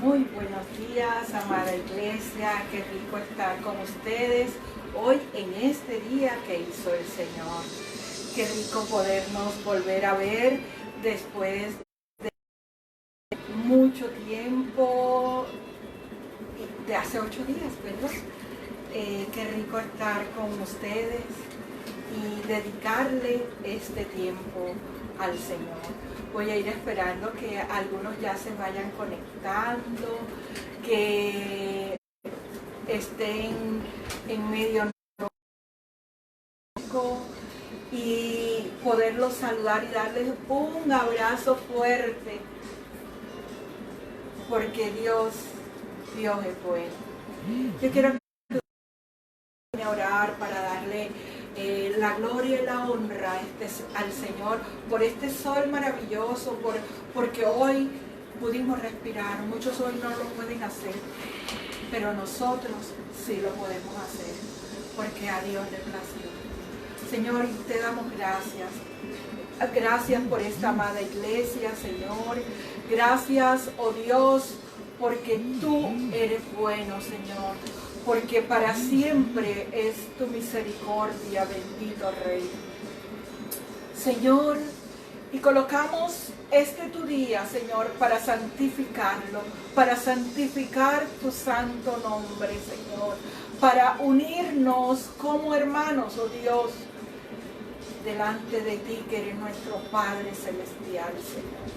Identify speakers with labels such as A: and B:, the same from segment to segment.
A: Muy buenos días, amada iglesia, qué rico estar con ustedes hoy en este día que hizo el Señor. Qué rico podernos volver a ver después de mucho tiempo, de hace 8 días, ¿verdad? Qué rico estar con ustedes y dedicarle este tiempo al Señor. Voy a ir esperando que algunos ya se vayan conectando, que estén en medio y poderlos saludar y darles un abrazo fuerte, porque Dios es bueno. Yo quiero orar para darle la gloria y la honra al Señor por este sol maravilloso, porque hoy pudimos respirar. Muchos hoy no lo pueden hacer, pero nosotros sí lo podemos hacer, porque a Dios le plació. Señor, te damos gracias. Gracias por esta amada iglesia, Señor. Gracias, oh Dios, porque tú eres bueno, Señor. Porque para siempre es tu misericordia, bendito Rey. Señor, y colocamos este tu día, Señor, para santificarlo, para santificar tu santo nombre, Señor, para unirnos como hermanos, oh Dios, delante de ti, que eres nuestro Padre Celestial, Señor.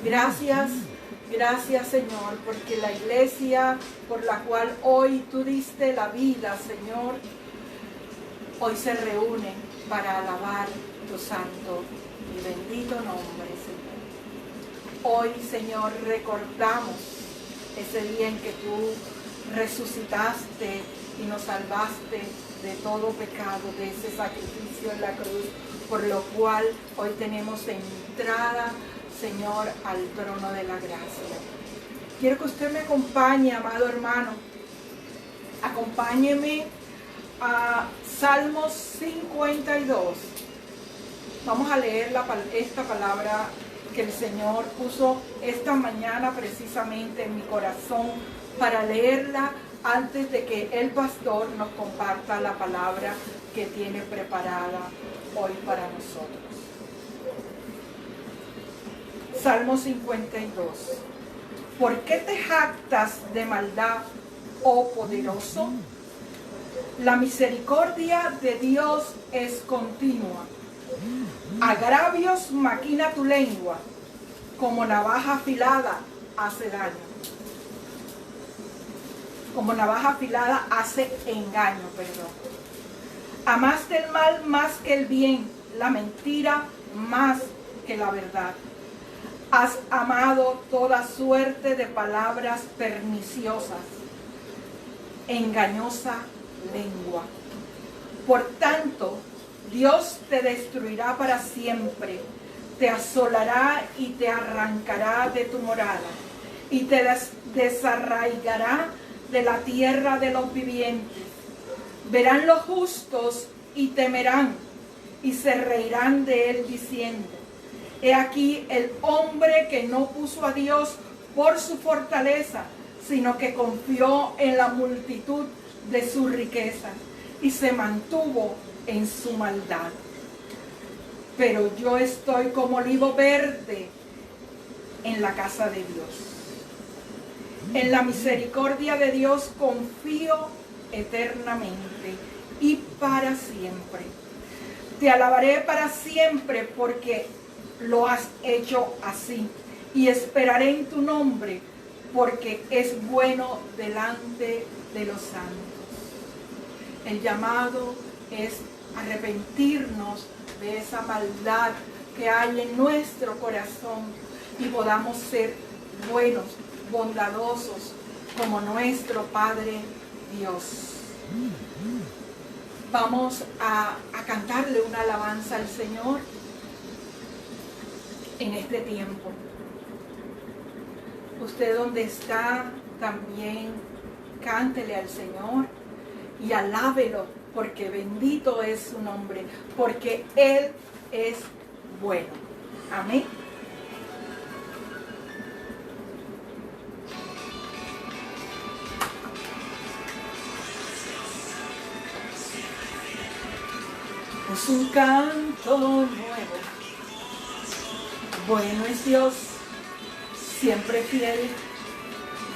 A: Gracias, Señor, porque la iglesia por la cual hoy tú diste la vida, Señor, hoy se reúne para alabar tu santo y bendito nombre, Señor. Hoy, Señor, recordamos ese día en que tú resucitaste y nos salvaste de todo pecado, de ese sacrificio en la cruz, por lo cual hoy tenemos entrada, Señor, al trono de la gracia. Quiero que usted me acompañe, amado hermano. Acompáñeme a Salmos 52. Vamos a leer esta palabra que el Señor puso esta mañana precisamente en mi corazón para leerla antes de que el pastor nos comparta la palabra que tiene preparada hoy para nosotros. Salmo 52. ¿Por qué te jactas de maldad, oh poderoso? La misericordia de Dios es continua. Agravios maquina tu lengua, como navaja afilada hace daño. Como navaja afilada hace engaño, perdón. Amaste el mal más que el bien, la mentira más que la verdad. Has amado toda suerte de palabras perniciosas, engañosa lengua. Por tanto, Dios te destruirá para siempre, te asolará y te arrancará de tu morada, y te desarraigará de la tierra de los vivientes. Verán los justos y temerán, y se reirán de él diciendo: he aquí el hombre que no puso a Dios por su fortaleza, sino que confió en la multitud de su riqueza y se mantuvo en su maldad. Pero yo estoy como olivo verde en la casa de Dios. En la misericordia de Dios confío eternamente y para siempre. Te alabaré para siempre porque lo has hecho así, y esperaré en tu nombre porque es bueno delante de los santos. El llamado es arrepentirnos de esa maldad que hay en nuestro corazón y podamos ser buenos, bondadosos como nuestro Padre Dios. Vamos a cantarle una alabanza al Señor en este tiempo. Usted donde está también cántele al Señor y alábelo, porque bendito es su nombre, porque Él es bueno. Amén. Es un canto nuevo. Bueno es Dios, siempre fiel,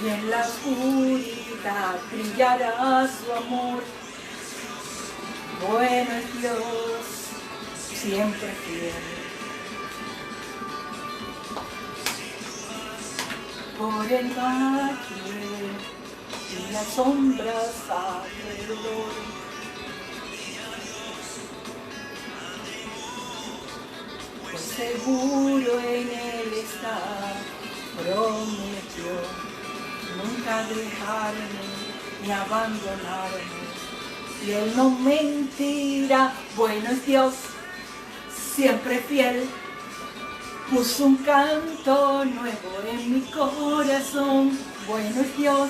A: y en la oscuridad brillará su amor. Bueno es Dios, siempre fiel. Por el valle y las sombras alrededor, pues seguro en él está, prometió nunca dejarme ni abandonarme, y él no mentirá. Bueno es Dios, siempre fiel, puso un canto nuevo en mi corazón. Bueno es Dios,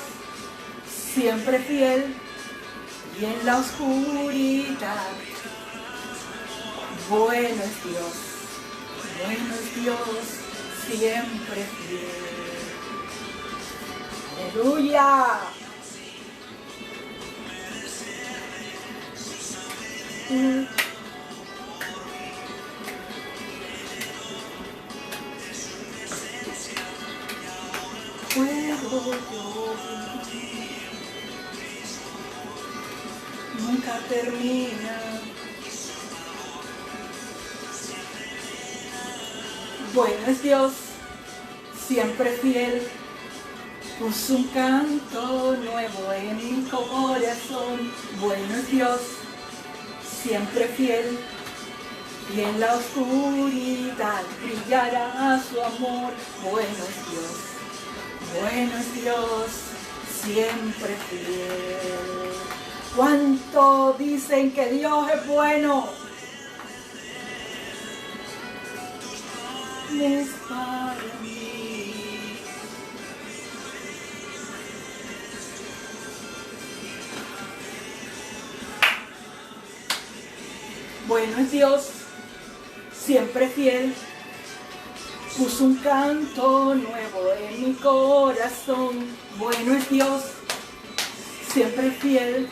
A: siempre fiel, y en la oscuridad. Bueno es Dios, bueno es Dios, siempre fiel. ¡Aleluya! Puedo yo vivir, nunca termina. Bueno es Dios, siempre fiel, puso un canto nuevo en mi corazón. Bueno es Dios, siempre fiel, y en la oscuridad brillará su amor. Bueno es Dios, siempre fiel. ¿Cuánto dicen que Dios es bueno? Es para mí. Bueno es Dios, siempre fiel, puso un canto nuevo en mi corazón. Bueno es Dios, siempre fiel,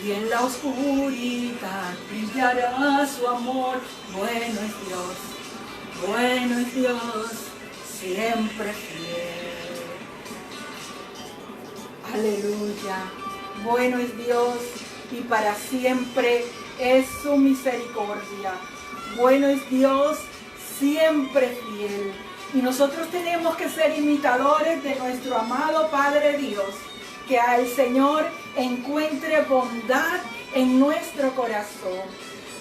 A: y en la oscuridad brillará su amor. Bueno es Dios, siempre fiel. Aleluya. Bueno es Dios, y para siempre es su misericordia. Bueno es Dios, siempre fiel. Y nosotros tenemos que ser imitadores de nuestro amado Padre Dios. Que al Señor encuentre bondad en nuestro corazón.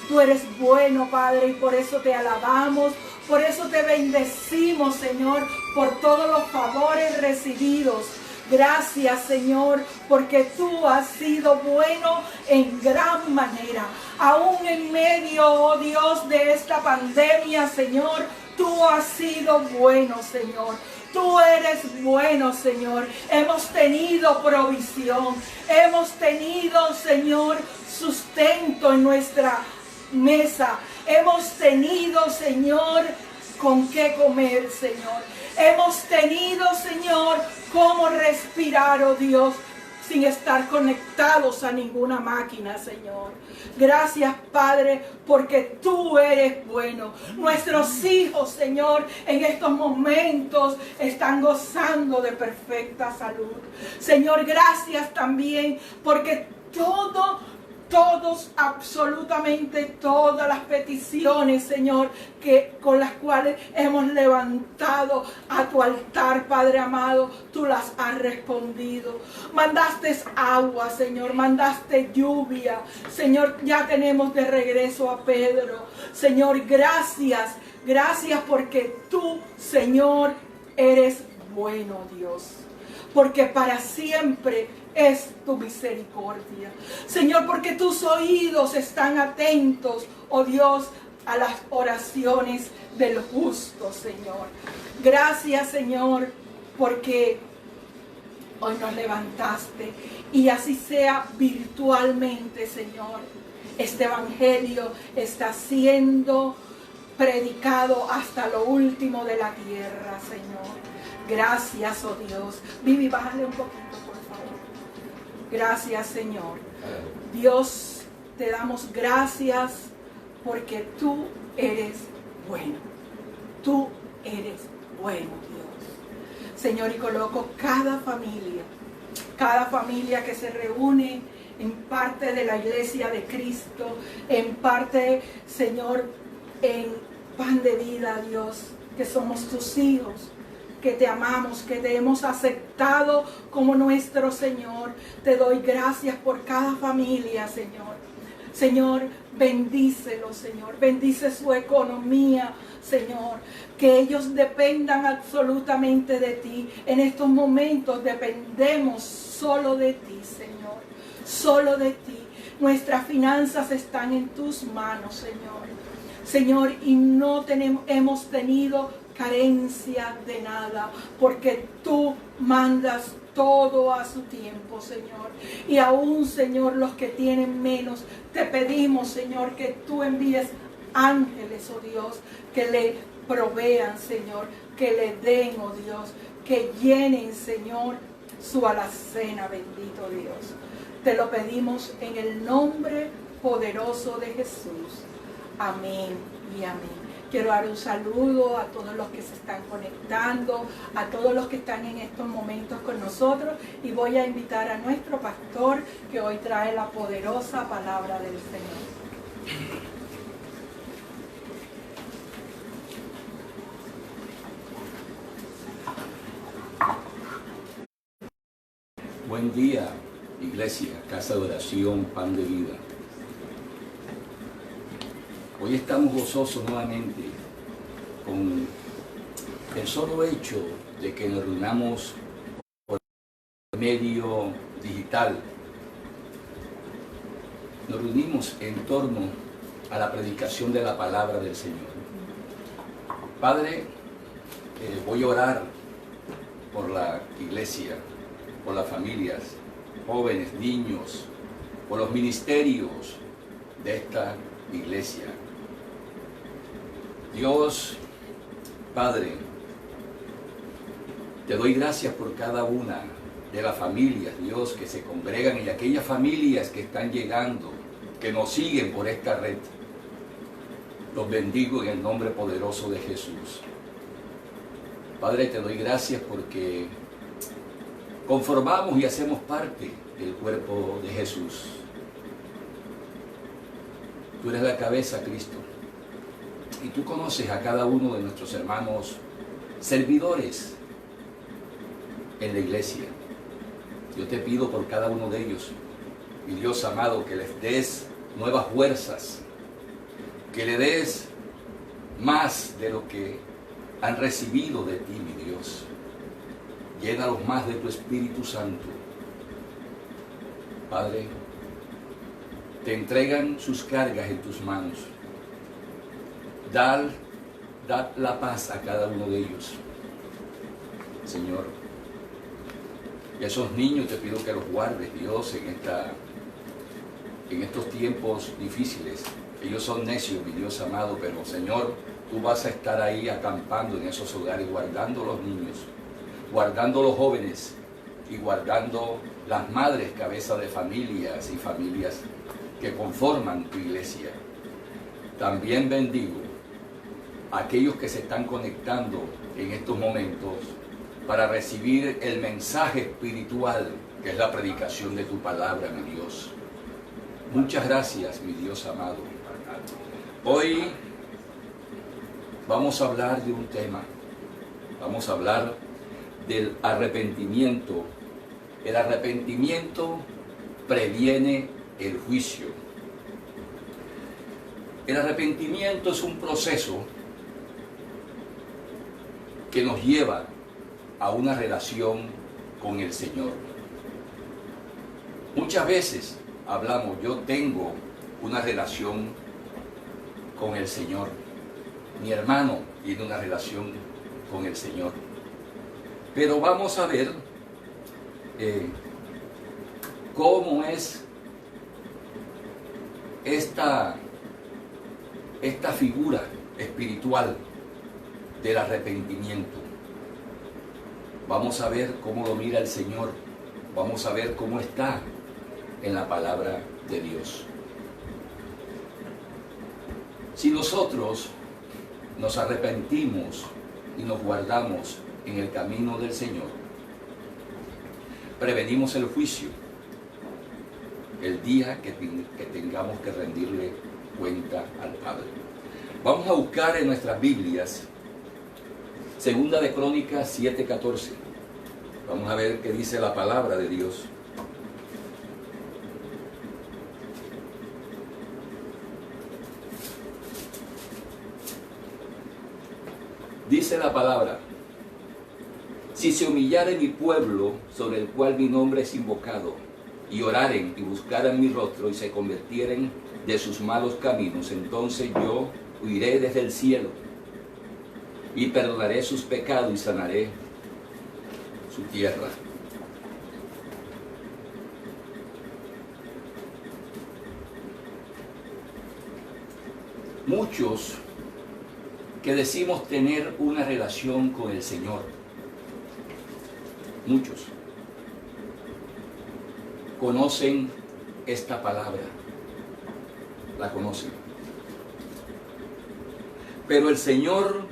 A: Tú eres bueno, Padre, y por eso te alabamos, por eso te bendecimos, Señor, por todos los favores recibidos. Gracias, Señor, porque tú has sido bueno en gran manera. Aún en medio, oh Dios, de esta pandemia, Señor, tú has sido bueno, Señor. Tú eres bueno, Señor. Hemos tenido provisión. Hemos tenido, Señor, sustento en nuestra mesa. Hemos tenido, Señor, con qué comer, Señor. Hemos tenido, Señor, cómo respirar, oh Dios, sin estar conectados a ninguna máquina, Señor. Gracias, Padre, porque tú eres bueno. Nuestros hijos, Señor, en estos momentos están gozando de perfecta salud. Señor, gracias también porque todos, absolutamente todas las peticiones, Señor, con las cuales hemos levantado a tu altar, Padre amado, tú las has respondido. Mandaste agua, Señor, mandaste lluvia. Señor, ya tenemos de regreso a Pedro. Señor, gracias porque tú, Señor, eres bueno, Dios. Porque para siempre es tu misericordia. Señor, porque tus oídos están atentos, oh Dios, a las oraciones del justo, Señor. Gracias, Señor, porque hoy nos levantaste y así sea virtualmente, Señor. Este evangelio está siendo predicado hasta lo último de la tierra, Señor. Gracias, oh Dios. Vivi, bájale un poquito, por favor. Gracias, Señor. Dios, te damos gracias porque tú eres bueno. Tú eres bueno, Dios. Señor, y coloco cada familia que se reúne en parte de la iglesia de Cristo, en parte, Señor, en Pan de Vida, Dios, que somos tus hijos, que te amamos, que te hemos aceptado como nuestro Señor. Te doy gracias por cada familia, Señor. Señor, bendícelo, Señor. Bendice su economía, Señor. Que ellos dependan absolutamente de ti. En estos momentos dependemos solo de ti, Señor. Solo de ti. Nuestras finanzas están en tus manos, Señor. Señor, y no hemos tenido carencia de nada, porque tú mandas todo a su tiempo, Señor. Y aún, Señor, los que tienen menos, te pedimos, Señor, que tú envíes ángeles, oh Dios, que le provean, Señor, que le den, oh Dios, que llenen, Señor, su alacena, bendito Dios. Te lo pedimos en el nombre poderoso de Jesús. Amén y amén. Quiero dar un saludo a todos los que se están conectando, a todos los que están en estos momentos con nosotros, y voy a invitar a nuestro pastor que hoy trae la poderosa palabra del Señor.
B: Buen día, iglesia, casa de oración, Pan de Vida. Hoy estamos gozosos nuevamente con el solo hecho de que nos reunamos por medio digital. Nos reunimos en torno a la predicación de la palabra del Señor. Padre, voy a orar por la iglesia, por las familias, jóvenes, niños, por los ministerios de esta iglesia. Dios, Padre, te doy gracias por cada una de las familias, Dios, que se congregan y aquellas familias que están llegando, que nos siguen por esta red. Los bendigo en el nombre poderoso de Jesús. Padre, te doy gracias porque conformamos y hacemos parte del cuerpo de Jesús. Tú eres la cabeza, Cristo. Y tú conoces a cada uno de nuestros hermanos servidores en la iglesia. Yo te pido por cada uno de ellos, mi Dios amado, que les des nuevas fuerzas, que le des más de lo que han recibido de ti, mi Dios. Llénalos más de tu Espíritu Santo. Padre, te entregan sus cargas en tus manos. Dad la paz a cada uno de ellos, Señor. Y a esos niños te pido que los guardes, Dios, en estos tiempos difíciles. Ellos son necios, mi Dios amado, pero Señor, tú vas a estar ahí acampando en esos hogares, guardando los niños, guardando los jóvenes y guardando las madres, cabeza de familias y familias que conforman tu iglesia. También bendigo a aquellos que se están conectando en estos momentos para recibir el mensaje espiritual que es la predicación de tu palabra, mi Dios. Muchas gracias, mi Dios amado. Hoy vamos a hablar de un tema. Vamos a hablar del arrepentimiento. El arrepentimiento previene el juicio. El arrepentimiento es un proceso que nos lleva a una relación con el Señor. Muchas veces hablamos, yo tengo una relación con el Señor. Mi hermano tiene una relación con el Señor. Pero vamos a ver cómo es esta figura espiritual del arrepentimiento. Vamos a ver cómo lo mira el Señor. Vamos a ver cómo está en la palabra de Dios. Si nosotros nos arrepentimos y nos guardamos en el camino del Señor, prevenimos el juicio el día que tengamos que rendirle cuenta al Padre. Vamos a buscar en nuestras Biblias Segunda de Crónicas 7:14. Vamos a ver qué dice la palabra de Dios. Dice la palabra: si se humillare mi pueblo, sobre el cual mi nombre es invocado, y oraren y buscaren mi rostro y se convirtieren de sus malos caminos, entonces yo oiré desde el cielo y perdonaré sus pecados y sanaré su tierra. Muchos que decimos tener una relación con el Señor, muchos conocen esta palabra, la conocen. Pero el Señor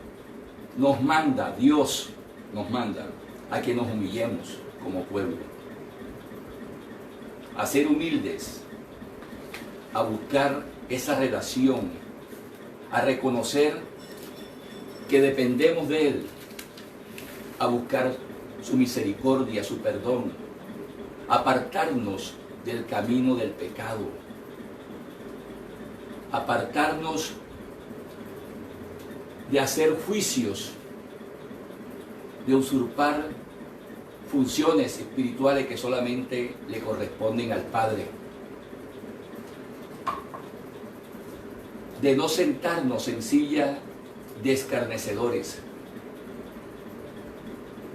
B: nos manda, Dios nos manda a que nos humillemos como pueblo, a ser humildes, a buscar esa relación, a reconocer que dependemos de Él, a buscar su misericordia, su perdón, apartarnos del camino del pecado, apartarnos de hacer juicios, de usurpar funciones espirituales que solamente le corresponden al Padre, de no sentarnos en silla de escarnecedores,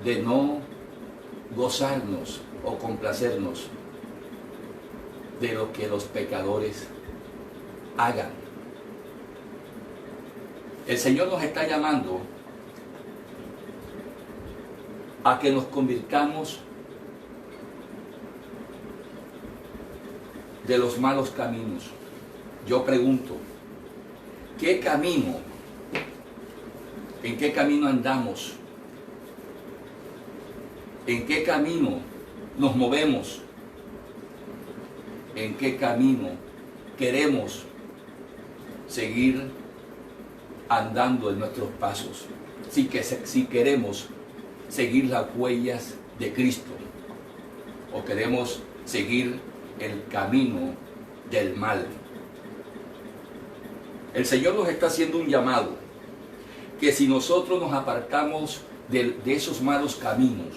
B: de no gozarnos o complacernos de lo que los pecadores hagan. El Señor nos está llamando a que nos convirtamos de los malos caminos. Yo pregunto, ¿qué camino? ¿En qué camino andamos? ¿En qué camino nos movemos? ¿En qué camino queremos seguir andando en nuestros pasos? Si queremos seguir las huellas de Cristo o queremos seguir el camino del mal. El Señor nos está haciendo un llamado, que si nosotros nos apartamos de esos malos caminos,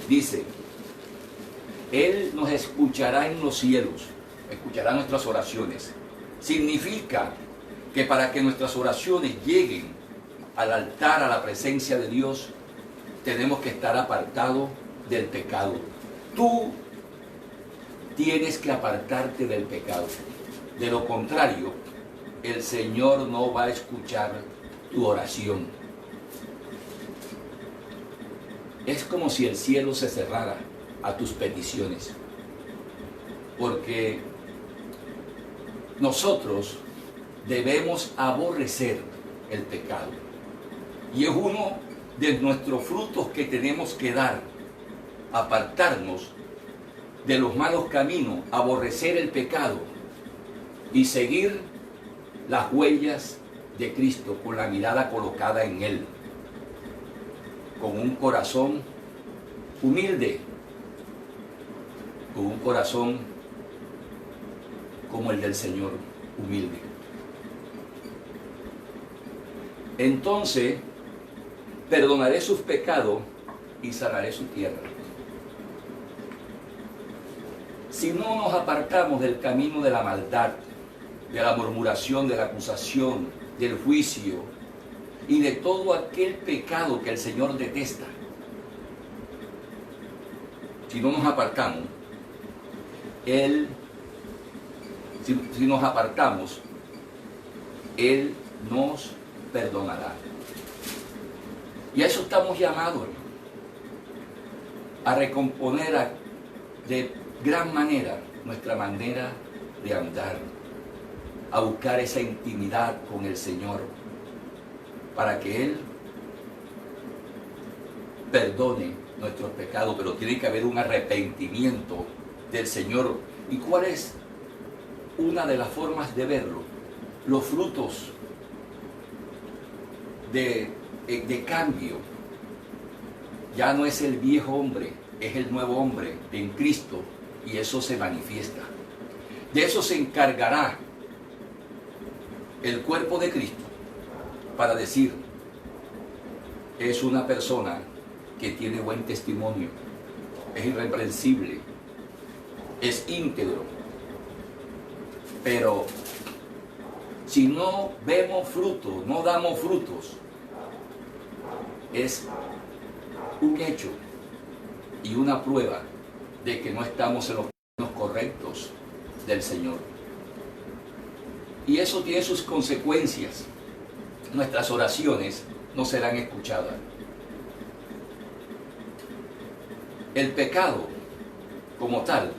B: dice, Él nos escuchará en los cielos, escuchará nuestras oraciones. Significa que para que nuestras oraciones lleguen al altar, a la presencia de Dios, tenemos que estar apartados del pecado. Tú tienes que apartarte del pecado. De lo contrario, el Señor no va a escuchar tu oración. Es como si el cielo se cerrara a tus peticiones, porque nosotros debemos aborrecer el pecado, y es uno de nuestros frutos que tenemos que dar, apartarnos de los malos caminos, aborrecer el pecado y seguir las huellas de Cristo con la mirada colocada en Él, con un corazón humilde, con un corazón como el del Señor, humilde. Entonces perdonaré sus pecados y sanaré su tierra. Si no nos apartamos del camino de la maldad, de la murmuración, de la acusación, del juicio y de todo aquel pecado que el Señor detesta, si no nos apartamos, si nos apartamos, Él nos perdonará. Y a eso estamos llamados, a recomponer de gran manera nuestra manera de andar, a buscar esa intimidad con el Señor, para que Él perdone nuestros pecados, pero tiene que haber un arrepentimiento del Señor. ¿Y cuál es una de las formas de verlo? Los frutos de cambio. Ya no es el viejo hombre, es el nuevo hombre en Cristo, y eso se manifiesta. De eso se encargará el cuerpo de Cristo, para decir, es una persona que tiene buen testimonio, es irreprensible, es íntegro. Pero si no vemos frutos, no damos frutos, es un hecho y una prueba de que no estamos en los caminos correctos del Señor. Y eso tiene sus consecuencias. Nuestras oraciones no serán escuchadas. El pecado, como tal,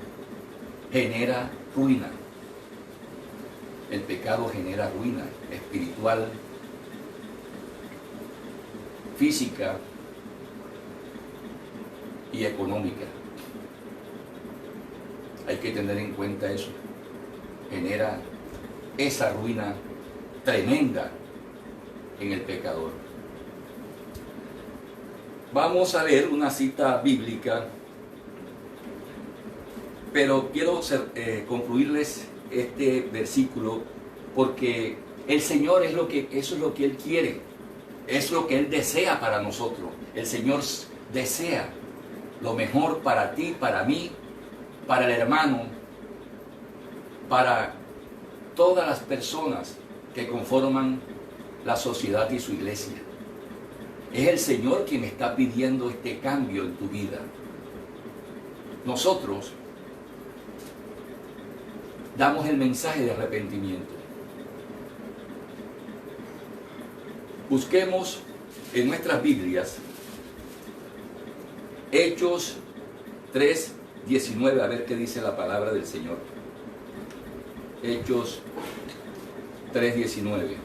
B: genera ruina. El pecado genera ruina espiritual, física y económica. Hay que tener en cuenta eso. Genera esa ruina tremenda en el pecador. Vamos a leer una cita bíblica, pero quiero concluirles este versículo, porque el Señor eso es lo que Él quiere, es lo que Él desea para nosotros. El Señor desea lo mejor para ti, para mí, para el hermano, para todas las personas que conforman la sociedad y su iglesia. Es el Señor quien está pidiendo este cambio en tu vida. Nosotros damos el mensaje de arrepentimiento. Busquemos en nuestras Biblias Hechos 3:19, a ver qué dice la palabra del Señor. Hechos 3:19.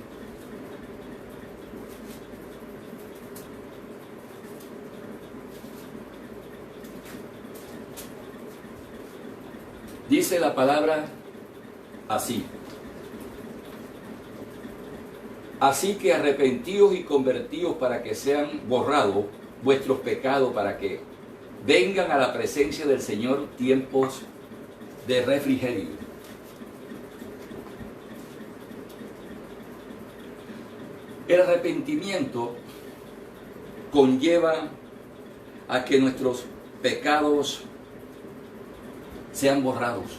B: Dice la palabra así: así que arrepentíos y convertíos para que sean borrados vuestros pecados, para que vengan a la presencia del Señor tiempos de refrigerio. El arrepentimiento conlleva a que nuestros pecados sean borrados.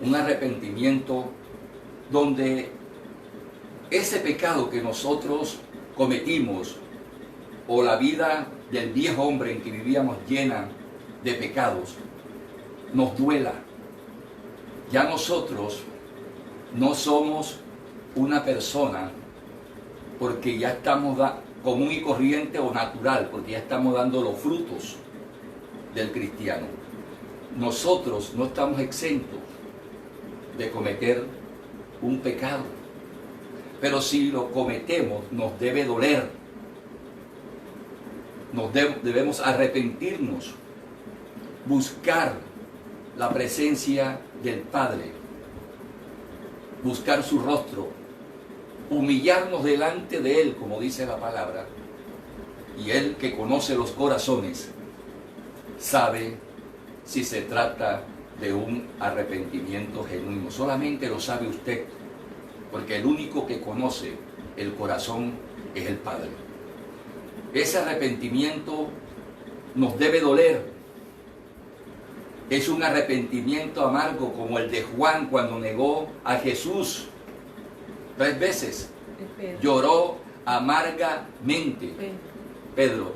B: Un arrepentimiento donde ese pecado que nosotros cometimos, o la vida del viejo hombre en que vivíamos llena de pecados, nos duela. Ya nosotros no somos una persona porque ya estamos común y corriente o natural, porque ya estamos dando los frutos del cristiano. Nosotros no estamos exentos de cometer un pecado, pero si lo cometemos nos debe doler, debemos arrepentirnos, buscar la presencia del Padre, buscar su rostro, humillarnos delante de Él, como dice la palabra, y Él, que conoce los corazones, sabe si se trata de un arrepentimiento genuino. Solamente lo sabe usted, porque el único que conoce el corazón es el Padre. Ese arrepentimiento nos debe doler. Es un arrepentimiento amargo, como el de Juan cuando negó a Jesús 3 veces. Lloró amargamente. Pedro.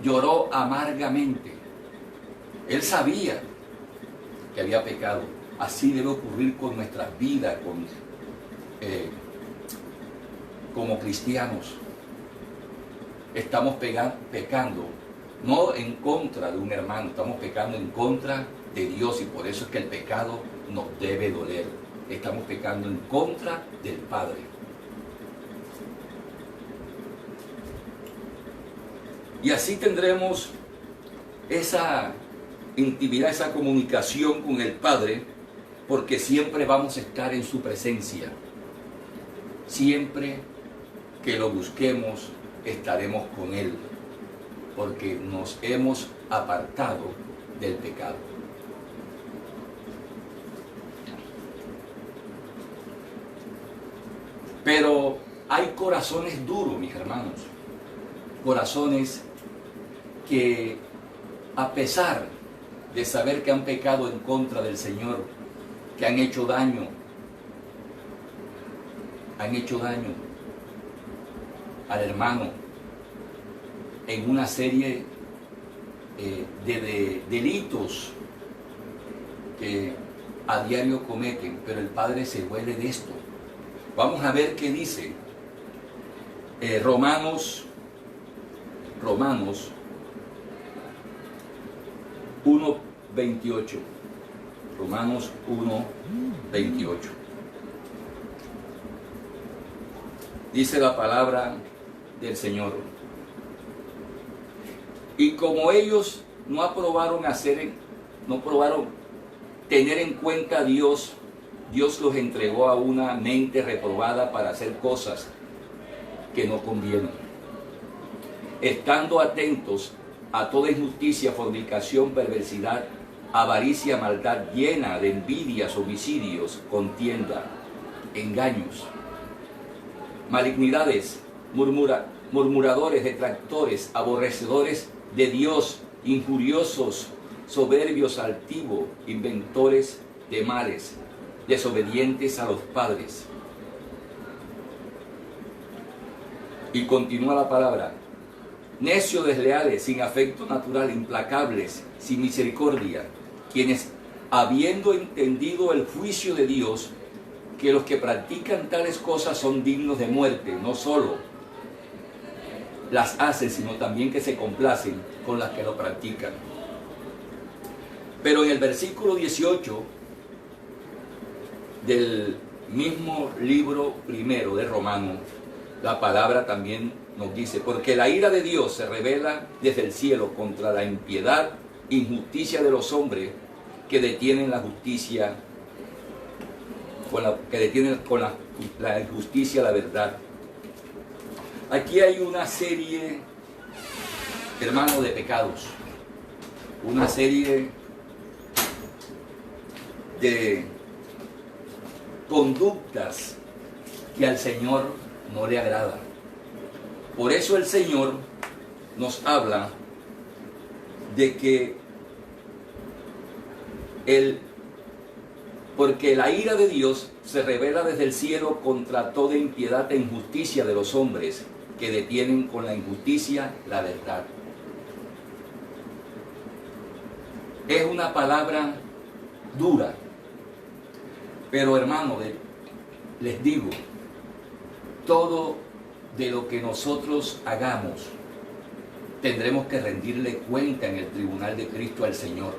B: Lloró amargamente. Él sabía que había pecado. Así debe ocurrir con nuestras vidas, como cristianos. Estamos pecando, no en contra de un hermano, estamos pecando en contra de Dios, y por eso es que el pecado nos debe doler. estamos pecando en contra del Padre. Y así tendremos esa intimidad, esa comunicación con el Padre, porque siempre vamos a estar en su presencia. Siempre que lo busquemos, estaremos con Él, porque nos hemos apartado del pecado. Pero hay corazones duros, mis hermanos, corazones que, a pesar de saber que han pecado en contra del Señor, que han hecho daño al hermano en una serie de delitos que a diario cometen, pero el Padre se duele de esto. Vamos a ver qué dice Romanos 1:28. Romanos 1:28. Dice la palabra del Señor: y como ellos no aprobaron tener en cuenta a Dios, Dios los entregó a una mente reprobada para hacer cosas que no convienen, estando atentos a toda injusticia, fornicación, perversidad, avaricia, maldad, llena de envidias, homicidios, contienda, engaños, malignidades, murmuradores, detractores, aborrecedores de Dios, injuriosos, soberbios, altivos, inventores de males, desobedientes a los padres. Y continúa la palabra: necios, desleales, sin afecto natural, implacables, sin misericordia, quienes, habiendo entendido el juicio de Dios, que los que practican tales cosas son dignos de muerte, no solo las hacen, sino también que se complacen con las que lo practican. Pero en el versículo 18 del mismo libro primero de Romanos, la palabra también nos dice: porque la ira de Dios se revela desde el cielo contra la impiedad, injusticia de los hombres que detienen la justicia, que detienen con la injusticia la verdad. Aquí hay una serie, hermano, de pecados, una serie de conductas que al Señor no le agrada. Por eso el Señor nos habla de que porque la ira de Dios se revela desde el cielo contra toda impiedad e injusticia de los hombres que detienen con la injusticia la verdad. Es una palabra dura, pero hermano, les digo, todo de lo que nosotros hagamos tendremos que rendirle cuenta en el tribunal de Cristo al Señor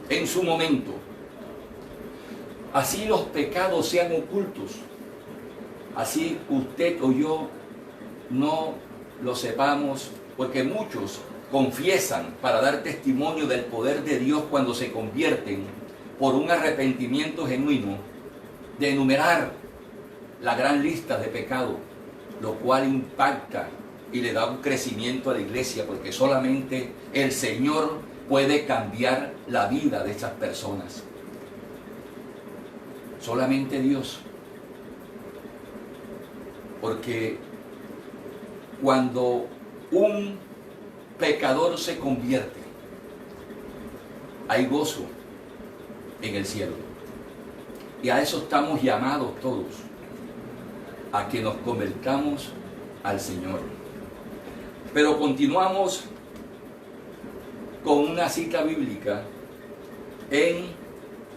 B: en su momento. Así los pecados sean ocultos, así usted o yo no lo sepamos, porque muchos confiesan para dar testimonio del poder de Dios cuando se convierten por un arrepentimiento genuino, de enumerar la gran lista de pecados, lo cual impacta y le da un crecimiento a la iglesia, porque solamente el Señor puede cambiar la vida de esas personas. Solamente Dios. Porque cuando un pecador se convierte, hay gozo en el cielo. Y a eso estamos llamados todos, a que nos convertamos al Señor. Pero continuamos con una cita bíblica en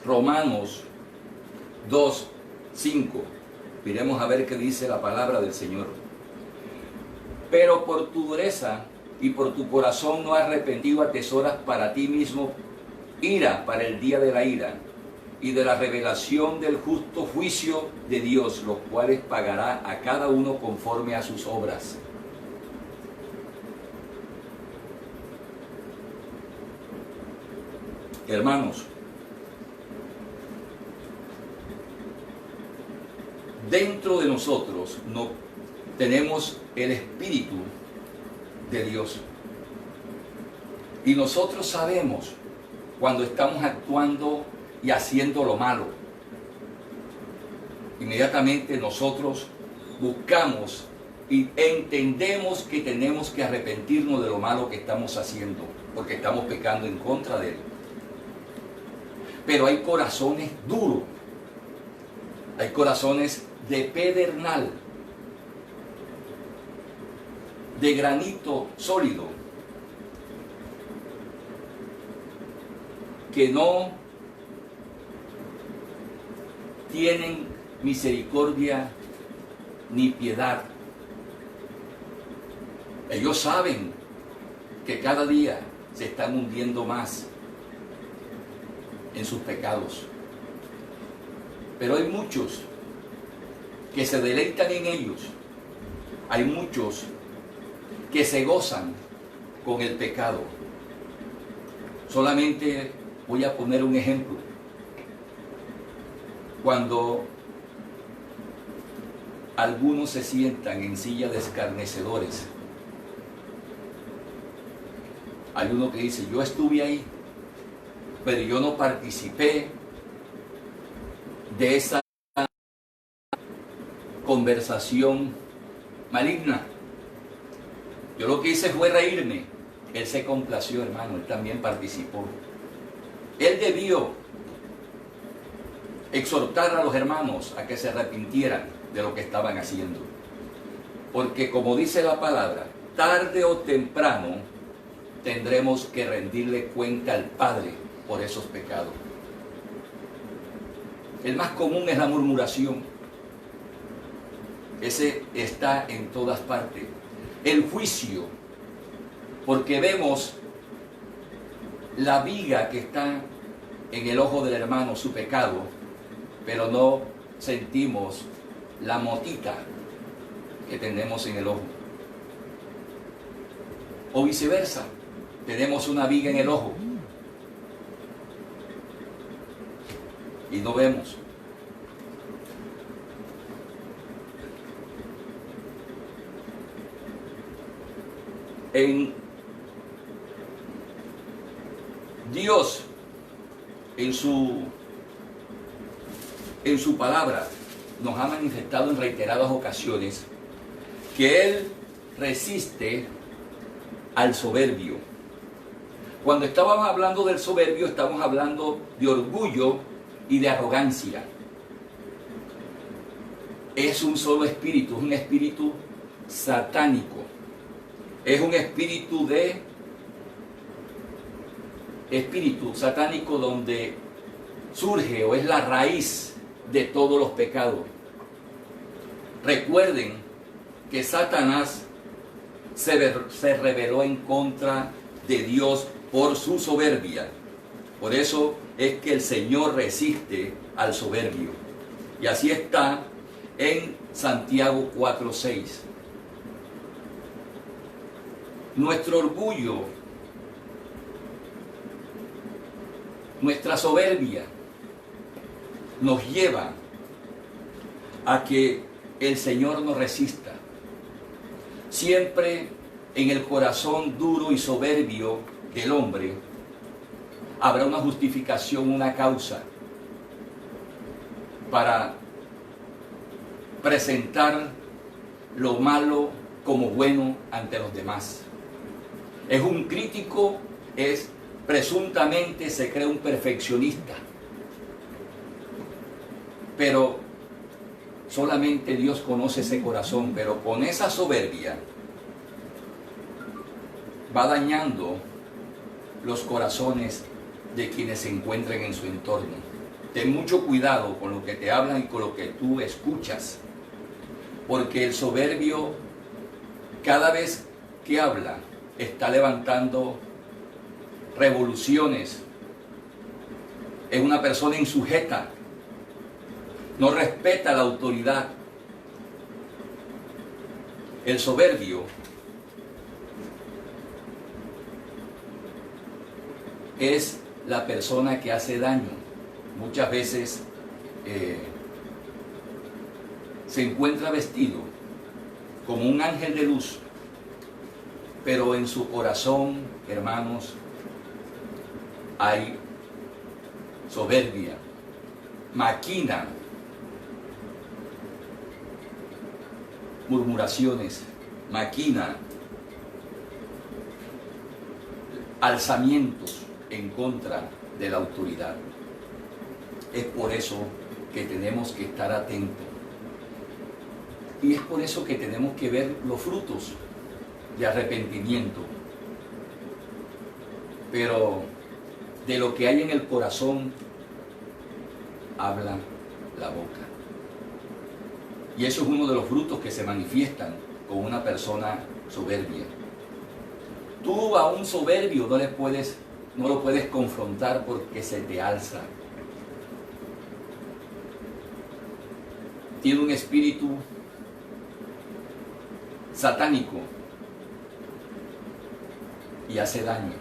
B: Romanos 2:5. Miremos a ver qué dice la palabra del Señor. Pero por tu dureza y por tu corazón no arrepentido atesoras para ti mismo ira para el día de la ira y de la revelación del justo juicio de Dios, los cuales pagará a cada uno conforme a sus obras. Hermanos, dentro de nosotros no tenemos el Espíritu de Dios. Y nosotros sabemos cuando estamos actuando y haciendo lo malo. Inmediatamente nosotros buscamos y entendemos que tenemos que arrepentirnos de lo malo que estamos haciendo, porque estamos pecando en contra de Él. Pero hay corazones duros, hay corazones de pedernal, de granito sólido, que no tienen misericordia ni piedad. Ellos saben que cada día se están hundiendo más en sus pecados. Pero hay muchos que se deleitan en ellos. Hay muchos que se gozan con el pecado. Solamente voy a poner un ejemplo. Cuando algunos se sientan en silla de escarnecedores, hay uno que dice, yo estuve ahí, pero yo no participé de esa conversación maligna. Yo lo que hice fue reírme. Él se complació, hermano, él también participó. Él debió exhortar a los hermanos a que se arrepintieran de lo que estaban haciendo. Porque como dice la palabra, tarde o temprano tendremos que rendirle cuenta al Padre por esos pecados. El más común es la murmuración. Ese está en todas partes. El juicio, porque vemos la viga que está en el ojo del hermano, su pecado, pero no sentimos la motita que tenemos en el ojo. O viceversa, tenemos una viga en el ojo y no vemos. En Dios, en su palabra, nos ha manifestado en reiteradas ocasiones que Él resiste al soberbio. Cuando estábamos hablando del soberbio, estamos hablando de orgullo y de arrogancia. Es un solo espíritu, es un espíritu satánico. Es un espíritu satánico donde surge o es la raíz de todos los pecados. Recuerden que Satanás se rebeló en contra de Dios por su soberbia. Por eso es que el Señor resiste al soberbio. Y así está en Santiago 4:6. Nuestro orgullo, nuestra soberbia, nos lleva a que el Señor nos resista. Siempre en el corazón duro y soberbio del hombre habrá una justificación, una causa para presentar lo malo como bueno ante los demás. Es un crítico, presuntamente se cree un perfeccionista. Pero solamente Dios conoce ese corazón, pero con esa soberbia va dañando los corazones de quienes se encuentran en su entorno. Ten mucho cuidado con lo que te hablan y con lo que tú escuchas, porque el soberbio, cada vez que habla, está levantando revoluciones Es una persona insujeta. No respeta la autoridad. El soberbio es la persona que hace daño. Muchas veces se encuentra vestido como un ángel de luz, pero en su corazón, hermanos, hay soberbia, maquina, murmuraciones, maquina, alzamientos en contra de la autoridad. Es por eso que tenemos que estar atentos. Y es por eso que tenemos que ver los frutos de arrepentimiento. Pero de lo que hay en el corazón, habla la boca. Y eso es uno de los frutos que se manifiestan con una persona soberbia. Tú a un soberbio no lo puedes confrontar porque se te alza. Tiene un espíritu satánico y hace daño.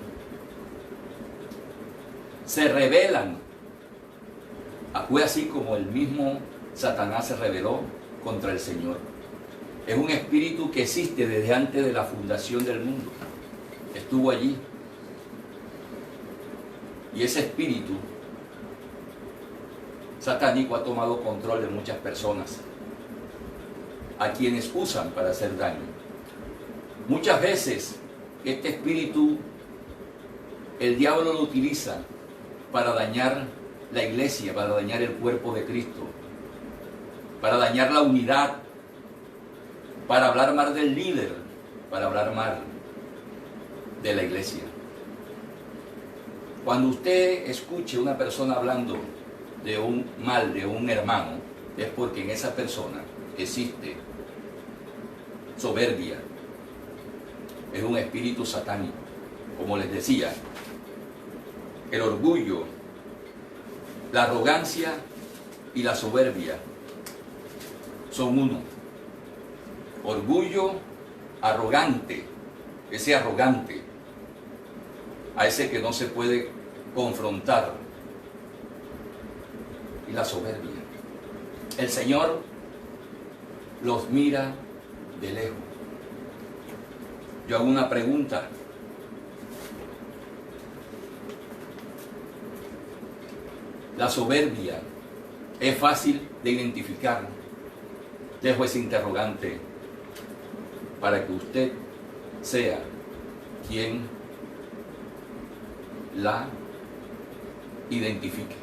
B: Se rebelan. Fue así como el mismo Satanás se rebeló contra el Señor. Es un espíritu que existe desde antes de la fundación del mundo. Estuvo allí. Y ese espíritu satánico ha tomado control de muchas personas, a quienes usan para hacer daño. Muchas veces este espíritu, el diablo lo utiliza para dañar la iglesia, para dañar el cuerpo de Cristo, para dañar la unidad, para hablar mal del líder, para hablar mal de la iglesia. Cuando usted escuche a una persona hablando de un mal de un hermano, es porque en esa persona existe soberbia. Es un espíritu satánico. Como les decía, el orgullo, la arrogancia y la soberbia son uno. Orgullo, arrogante, ese arrogante, a ese que no se puede confrontar, y la soberbia. El Señor los mira de lejos. Yo hago una pregunta. La soberbia es fácil de identificar. Dejo ese interrogante para que usted sea quien la identifique.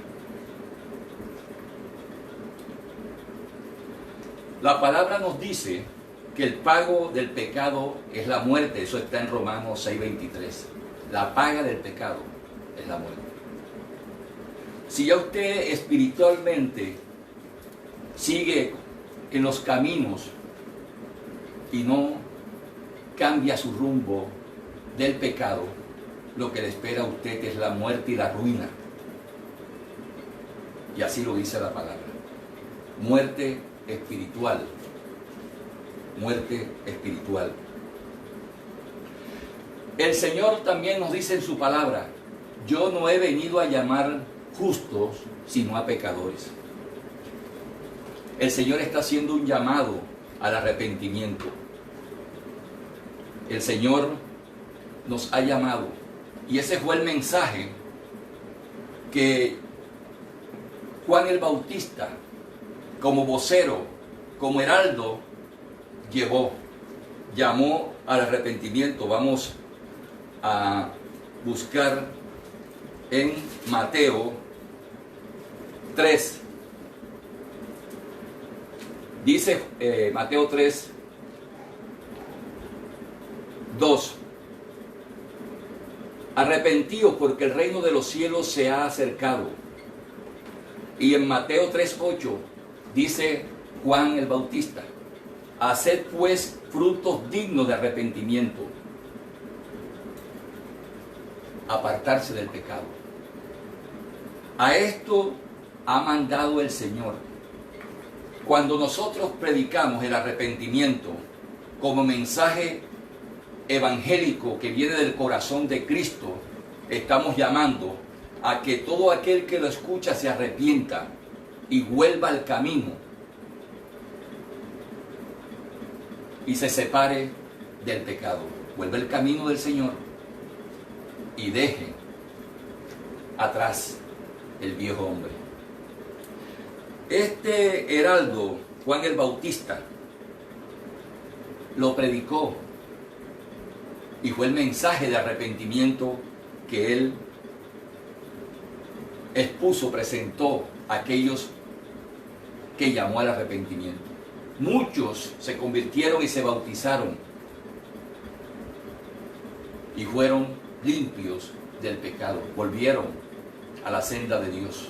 B: La palabra nos dice que el pago del pecado es la muerte. Eso está en Romanos 6:23. La paga del pecado es la muerte. Si ya usted espiritualmente sigue en los caminos y no cambia su rumbo del pecado, lo que le espera a usted es la muerte y la ruina. Y así lo dice la palabra. Muerte espiritual. Muerte espiritual. El Señor también nos dice en su palabra: yo no he venido a llamar justos, sino a pecadores. El Señor está haciendo un llamado al arrepentimiento. El Señor nos ha llamado, y ese fue el mensaje que Juan el Bautista, como vocero, como heraldo, llamó al arrepentimiento. Vamos a buscar en Mateo 3. Dice Mateo 3, 2. Arrepentíos porque el reino de los cielos se ha acercado. Y en Mateo 3, 8 dice Juan el Bautista: haced pues frutos dignos de arrepentimiento. Apartarse del pecado. A esto ha mandado el Señor. Cuando nosotros predicamos el arrepentimiento como mensaje evangélico que viene del corazón de Cristo, estamos llamando a que todo aquel que lo escucha se arrepienta y vuelva al camino y se separe del pecado. Vuelva al camino del Señor y deje atrás el viejo hombre. Este heraldo, Juan el Bautista, lo predicó y fue el mensaje de arrepentimiento que él expuso, presentó a aquellos que llamó al arrepentimiento. Muchos se convirtieron y se bautizaron y fueron limpios del pecado, volvieron a la senda de Dios.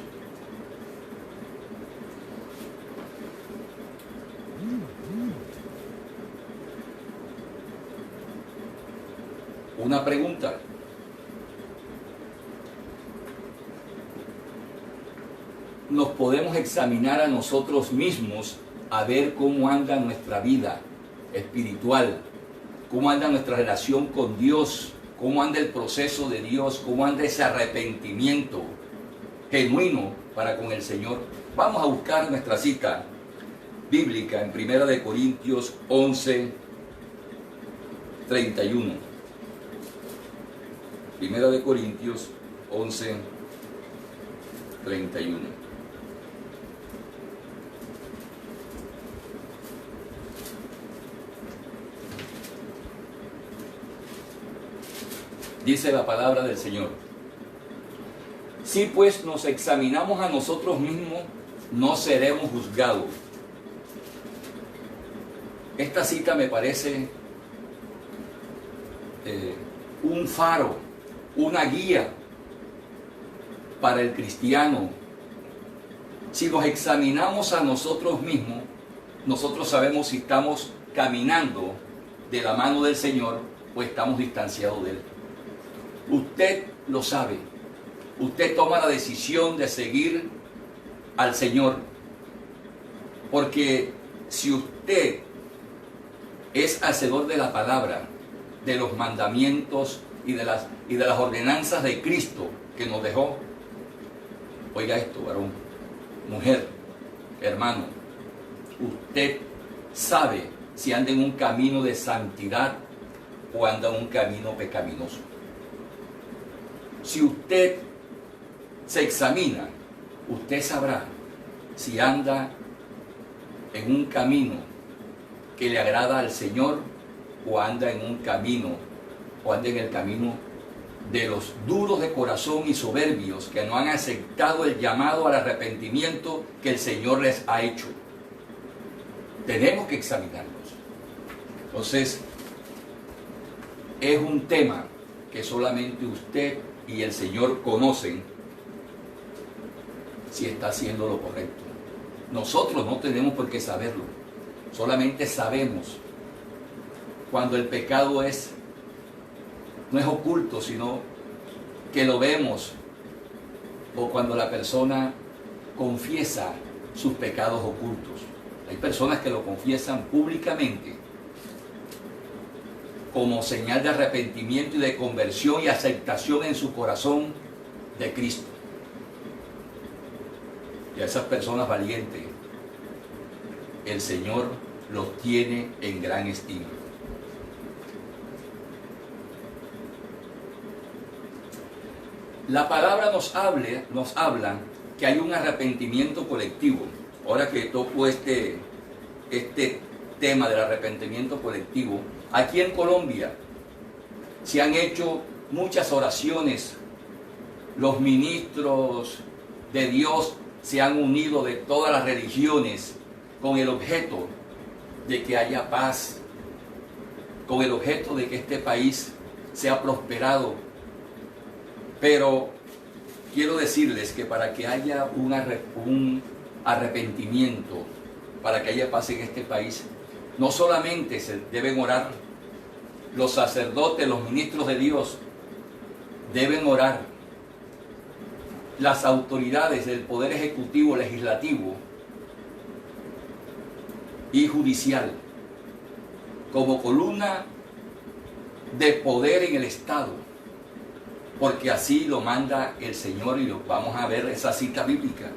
B: Una pregunta. Nos podemos examinar a nosotros mismos a ver cómo anda nuestra vida espiritual, cómo anda nuestra relación con Dios, cómo anda el proceso de Dios, cómo anda ese arrepentimiento genuino para con el Señor. Vamos a buscar nuestra cita bíblica en 1 de Corintios 11, 31. 1 de Corintios 11, 31. Dice la palabra del Señor: si pues nos examinamos a nosotros mismos, no seremos juzgados. Esta cita me parece un faro, una guía para el cristiano. Si nos examinamos a nosotros mismos, nosotros sabemos si estamos caminando de la mano del Señor o estamos distanciados de Él. Usted lo sabe. Usted toma la decisión de seguir al Señor, porque si usted es hacedor de la palabra, de los mandamientos y de las ordenanzas de Cristo que nos dejó, oiga esto, varón, mujer, hermano, usted sabe si anda en un camino de santidad o anda en un camino pecaminoso. Si usted se examina, usted sabrá si anda en un camino que le agrada al Señor o anda en un camino, o anda en el camino de los duros de corazón y soberbios que no han aceptado el llamado al arrepentimiento que el Señor les ha hecho. Tenemos que examinarnos. Entonces, es un tema que solamente usted y el Señor conocen si está haciendo lo correcto. Nosotros no tenemos por qué saberlo. Solamente sabemos cuando el pecado no es oculto, sino que lo vemos, o cuando la persona confiesa sus pecados ocultos. Hay personas que lo confiesan públicamente como señal de arrepentimiento y de conversión y aceptación en su corazón de Cristo. Y a esas personas valientes, el Señor los tiene en gran estima. La palabra nos habla que hay un arrepentimiento colectivo. Ahora que toco este tema del arrepentimiento colectivo, aquí en Colombia se han hecho muchas oraciones. Los ministros de Dios se han unido de todas las religiones con el objeto de que haya paz, con el objeto de que este país sea prosperado. Pero quiero decirles que para que haya un arrepentimiento, para que haya paz en este país, no solamente se deben orar los sacerdotes, los ministros de Dios, deben orar las autoridades del Poder Ejecutivo, Legislativo y Judicial como columna de poder en el Estado, porque así lo manda el Señor, y vamos a ver esa cita bíblica,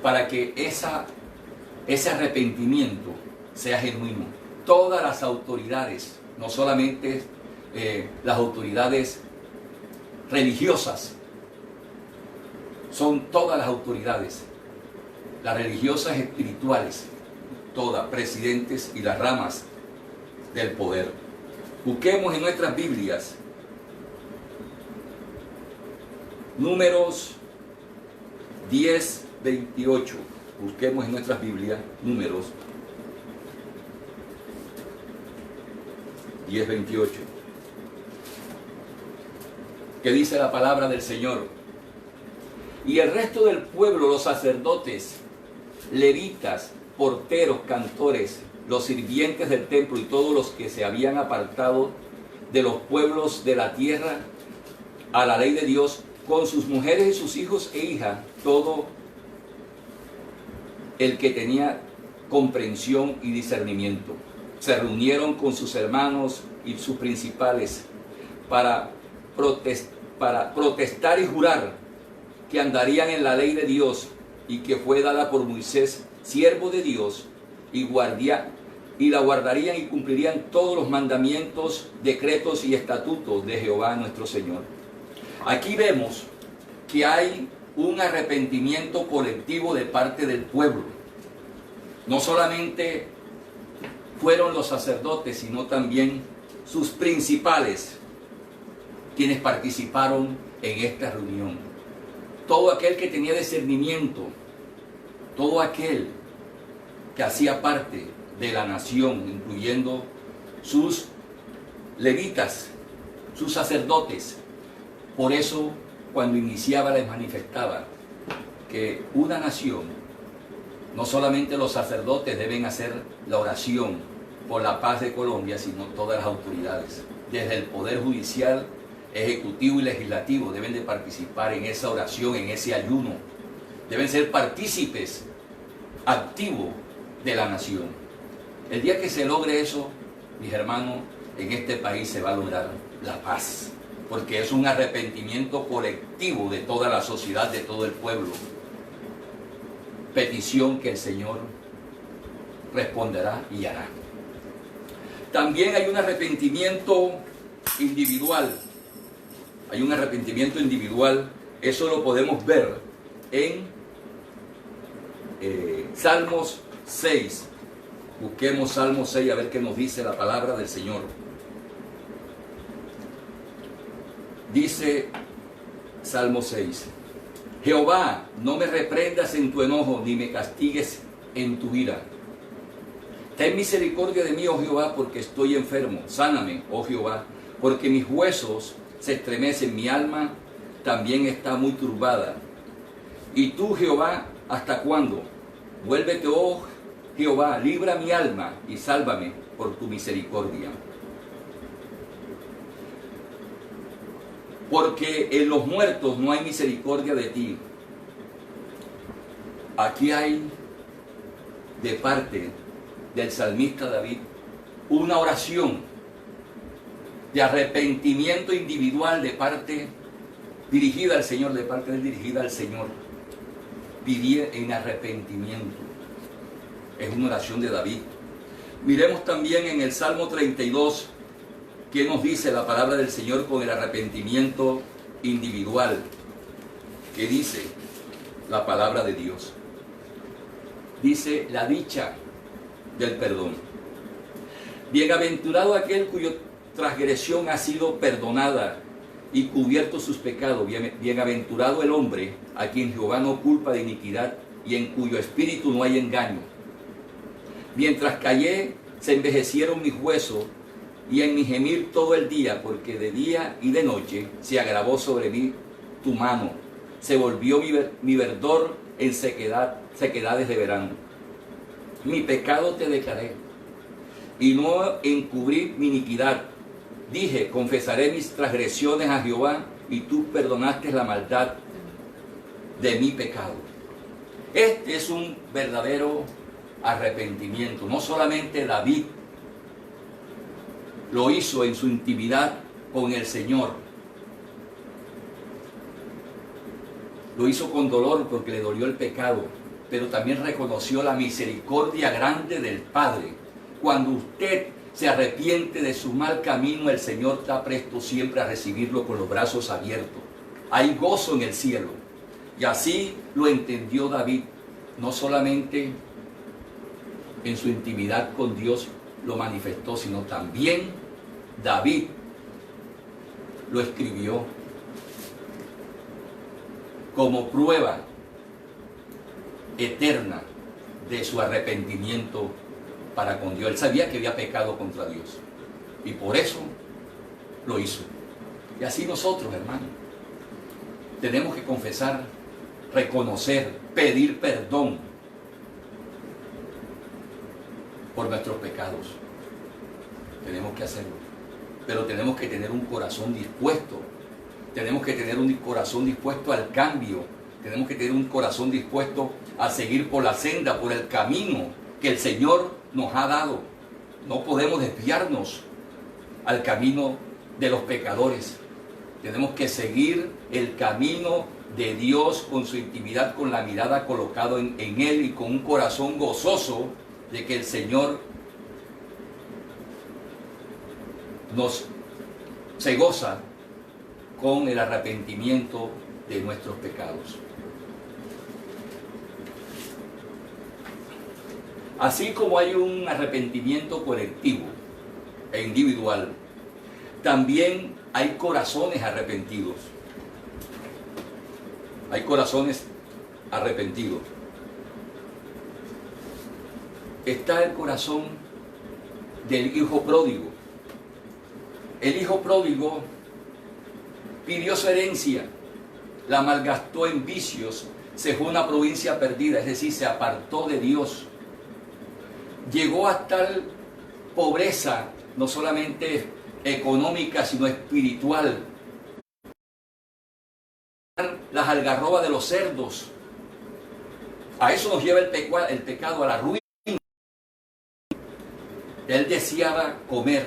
B: para que ese arrepentimiento sea genuino. Todas las autoridades, no solamente las autoridades religiosas, son todas las autoridades, las religiosas espirituales, todas, presidentes y las ramas del poder. Busquemos en nuestras Biblias Números 10, 28. Busquemos en nuestras Biblias Números 10, 28. ¿Qué dice la palabra del Señor? Y el resto del pueblo, los sacerdotes, levitas, porteros, cantores, los sirvientes del templo y todos los que se habían apartado de los pueblos de la tierra a la ley de Dios, con sus mujeres y sus hijos e hijas, todo el que tenía comprensión y discernimiento, se reunieron con sus hermanos y sus principales para protestar y jurar que andarían en la ley de Dios y que fue dada por Moisés, siervo de Dios, y la guardarían y cumplirían todos los mandamientos, decretos y estatutos de Jehová nuestro Señor. Aquí vemos que hay un arrepentimiento colectivo de parte del pueblo. No solamente fueron los sacerdotes, sino también sus principales quienes participaron en esta reunión. Todo aquel que tenía discernimiento, todo aquel que hacía parte de la nación, incluyendo sus levitas, sus sacerdotes. Por eso, cuando iniciaba, les manifestaba que una nación, no solamente los sacerdotes deben hacer la oración por la paz de Colombia, sino todas las autoridades, desde el Poder Judicial, Ejecutivo y Legislativo, deben de participar en esa oración, en ese ayuno. Deben ser partícipes activos de la nación. El día que se logre eso, mis hermanos, en este país se va a lograr la paz, porque es un arrepentimiento colectivo de toda la sociedad, de todo el pueblo. Petición que el Señor responderá y hará. También hay un arrepentimiento individual. Hay un arrepentimiento individual. Eso lo podemos ver en Salmos 6. Busquemos Salmos 6 a ver qué nos dice la palabra del Señor. Dice Salmo 6: Jehová, no me reprendas en tu enojo, ni me castigues en tu ira. Ten misericordia de mí, oh Jehová, porque estoy enfermo. Sáname, oh Jehová, porque mis huesos se estremecen, mi alma también está muy turbada. Y tú, Jehová, ¿hasta cuándo? Vuélvete, oh Jehová, libra mi alma y sálvame por tu misericordia. Porque en los muertos no hay misericordia de ti. Aquí hay, de parte del salmista David, una oración de arrepentimiento individual de parte dirigida al Señor, de parte del dirigida al Señor. Vivir en arrepentimiento. Es una oración de David. Miremos también en el Salmo 32, ¿qué nos dice la palabra del Señor con el arrepentimiento individual? ¿Qué dice la palabra de Dios? Dice la dicha del perdón. Bienaventurado aquel cuya transgresión ha sido perdonada y cubierto sus pecados. Bienaventurado el hombre a quien Jehová no culpa de iniquidad y en cuyo espíritu no hay engaño. Mientras callé, se envejecieron mis huesos y en mi gemir todo el día, porque de día y de noche se agravó sobre mí tu mano. Se volvió mi verdor en sequedades de verano. Mi pecado te declaré y no encubrí mi iniquidad. Dije, confesaré mis transgresiones a Jehová, y tú perdonaste la maldad de mi pecado. Este es un verdadero arrepentimiento. No solamente David lo hizo en su intimidad con el Señor, lo hizo con dolor porque le dolió el pecado, pero también reconoció la misericordia grande del Padre. Cuando usted se arrepiente de su mal camino, el Señor está presto siempre a recibirlo con los brazos abiertos. Hay gozo en el cielo. Y así lo entendió David. No solamente en su intimidad con Dios lo manifestó, sino también David lo escribió como prueba eterna de su arrepentimiento para con Dios. Él sabía que había pecado contra Dios y por eso lo hizo. Y así nosotros, hermanos, tenemos que confesar, reconocer, pedir perdón por nuestros pecados. Tenemos que hacerlo, pero tenemos que tener un corazón dispuesto. Tenemos que tener un corazón dispuesto al cambio. Tenemos que tener un corazón dispuesto a seguir por la senda, por el camino que el Señor nos ha dado. No podemos desviarnos al camino de los pecadores. Tenemos que seguir el camino de Dios con su intimidad, con la mirada colocada en Él y con un corazón gozoso de que el Señor se goza con el arrepentimiento de nuestros pecados. Así como hay un arrepentimiento colectivo e individual, también hay corazones arrepentidos. Hay corazones arrepentidos. Está el corazón del hijo pródigo. El hijo pródigo pidió su herencia, la malgastó en vicios, se fue a una provincia perdida, es decir, se apartó de Dios. Llegó a tal pobreza, no solamente económica, sino espiritual. Las algarrobas de los cerdos. A eso nos lleva el pecado, a la ruina. Él deseaba comer.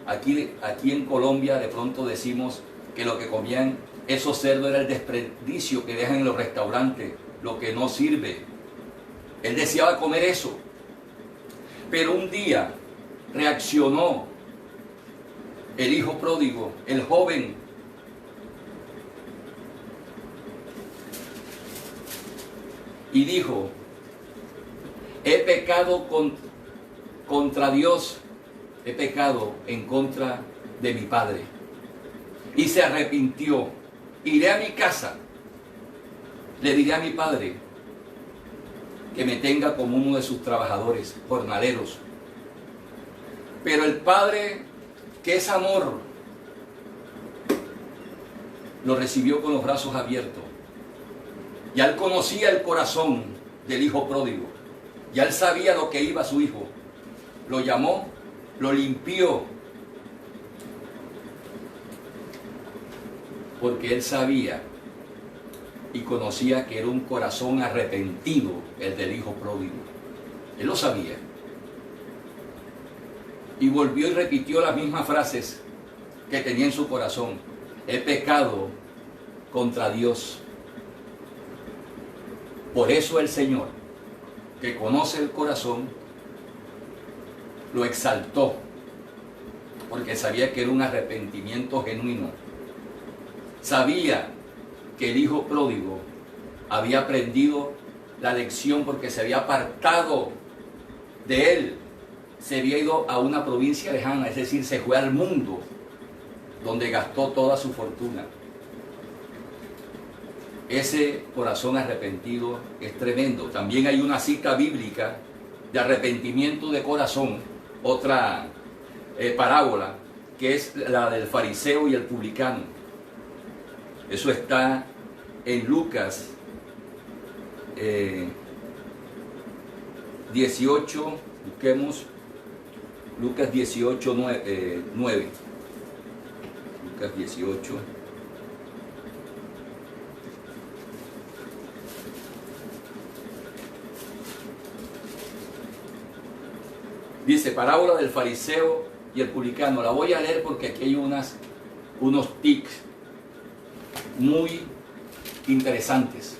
B: Aquí en Colombia de pronto decimos que lo que comían esos cerdos era el desperdicio que dejan en los restaurantes, lo que no sirve. Él deseaba comer eso. Pero un día reaccionó el hijo pródigo, el joven, y dijo: he pecado contra Dios, he pecado en contra de mi padre. Y se arrepintió. Iré a mi casa, le diré a mi padre que me tenga como uno de sus trabajadores, jornaleros. Pero el padre, que es amor, lo recibió con los brazos abiertos. Ya él conocía el corazón del hijo pródigo. Ya él sabía lo que iba a su hijo. Lo llamó, lo limpió. Porque él sabía y conocía que era un corazón arrepentido el del hijo pródigo. Él lo sabía. Y volvió y repitió las mismas frases que tenía en su corazón. He pecado contra Dios. Por eso el Señor, que conoce el corazón, lo exaltó, porque sabía que era un arrepentimiento genuino. Sabía que el hijo pródigo había aprendido la lección porque se había apartado de él, se había ido a una provincia lejana, es decir, se fue al mundo, donde gastó toda su fortuna. Ese corazón arrepentido es tremendo. También hay una cita bíblica de arrepentimiento de corazón, otra parábola, que es la del fariseo y el publicano. Eso está en Lucas 18, busquemos Lucas 18, 9. Lucas 18. Dice, parábola del fariseo y el publicano. La voy a leer porque aquí hay unos tics muy interesantes.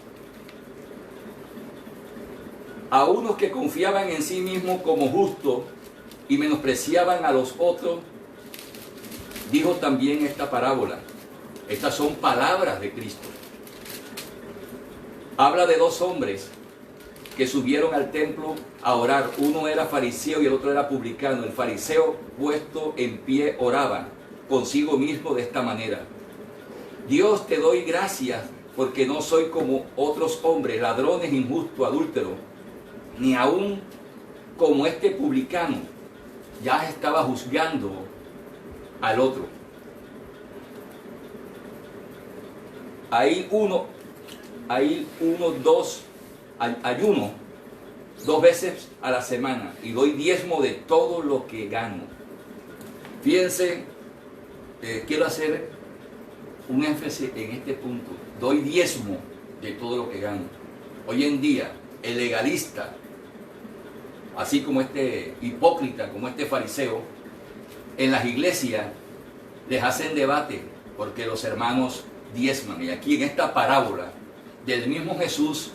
B: A unos que confiaban en sí mismos como justos y menospreciaban a los otros, dijo también esta parábola. Estas son palabras de Cristo. Habla de dos hombres que subieron al templo a orar. Uno era fariseo y el otro era publicano. El fariseo, puesto en pie, oraba consigo mismo de esta manera: Dios, te doy gracias porque no soy como otros hombres, ladrones, injustos, adúlteros, ni aún como este publicano. Ya estaba juzgando al otro. Ayuno 2 veces a la semana y doy diezmo de todo lo que gano. Fíjense, quiero hacer un énfasis en este punto. Doy diezmo de todo lo que gano. Hoy en día, el legalista, así como este hipócrita, como este fariseo, en las iglesias les hacen debate porque los hermanos diezman. Y aquí en esta parábola del mismo Jesús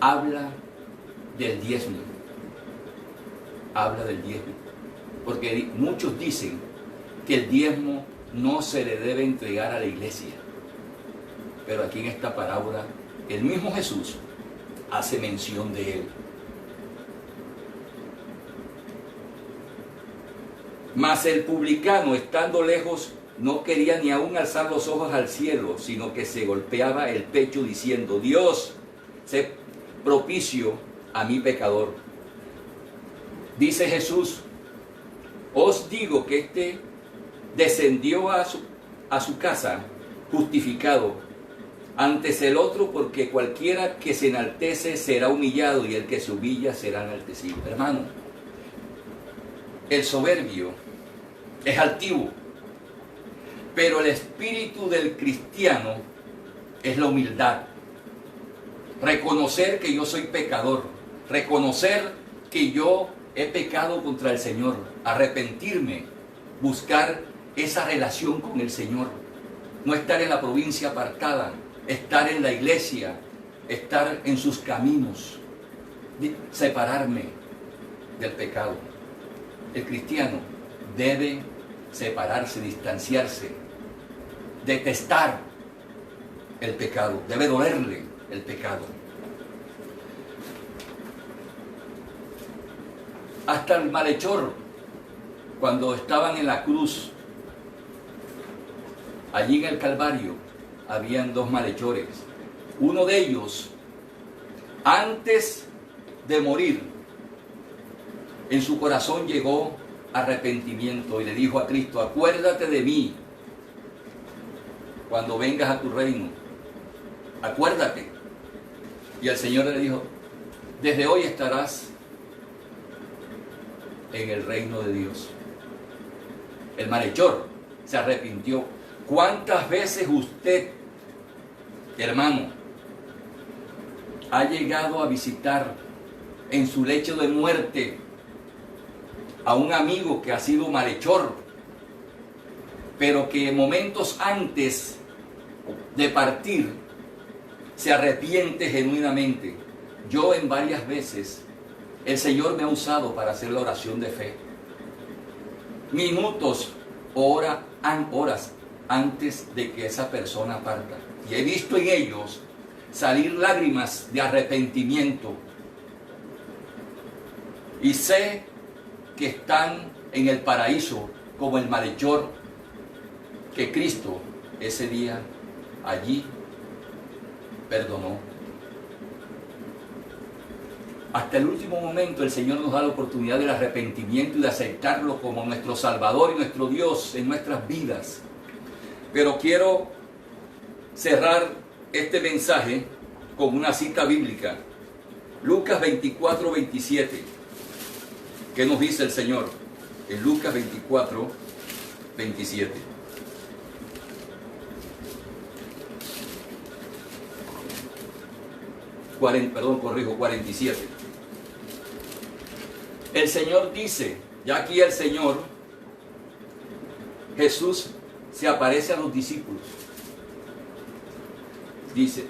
B: habla del diezmo. Habla del diezmo. Porque muchos dicen que el diezmo no se le debe entregar a la iglesia. Pero aquí en esta parábola, el mismo Jesús hace mención de él. Mas el publicano, estando lejos, no quería ni aún alzar los ojos al cielo, sino que se golpeaba el pecho diciendo: Dios, sé propicio a mi pecador. Dice Jesús: os digo que éste descendió a su casa justificado antes el otro, porque cualquiera que se enaltece será humillado y el que se humilla será enaltecido. Hermano, el soberbio es altivo, pero el espíritu del cristiano es la humildad. Reconocer que yo soy pecador, reconocer que yo he pecado contra el Señor, arrepentirme, buscar esa relación con el Señor, no estar en la provincia apartada, estar en la iglesia, estar en sus caminos, separarme del pecado. El cristiano debe separarse, distanciarse, detestar el pecado, debe dolerle el pecado. Hasta el malhechor, cuando estaban en la cruz, allí en el Calvario, habían 2 malhechores. Uno de ellos, antes de morir, en su corazón llegó arrepentimiento y le dijo a Cristo: acuérdate de mí cuando vengas a tu reino, acuérdate. Y el Señor le dijo: desde hoy estarás en el reino de Dios. El malhechor se arrepintió. ¿Cuántas veces usted, hermano, ha llegado a visitar en su lecho de muerte a un amigo que ha sido malhechor, pero que momentos antes de partir se arrepiente genuinamente? Yo en varias veces el Señor me ha usado para hacer la oración de fe. Minutos, horas antes de que esa persona parta. Y he visto en ellos salir lágrimas de arrepentimiento. Y sé que están en el paraíso como el malhechor que Cristo ese día allí perdonó. Hasta el último momento el Señor nos da la oportunidad del arrepentimiento y de aceptarlo como nuestro Salvador y nuestro Dios en nuestras vidas. Pero quiero cerrar este mensaje con una cita bíblica. Lucas 24, 27. ¿Qué nos dice el Señor? En Lucas 24, 27. Perdón, corrijo, 47. El Señor dice, ya aquí el Señor, Jesús se aparece a los discípulos. Dice,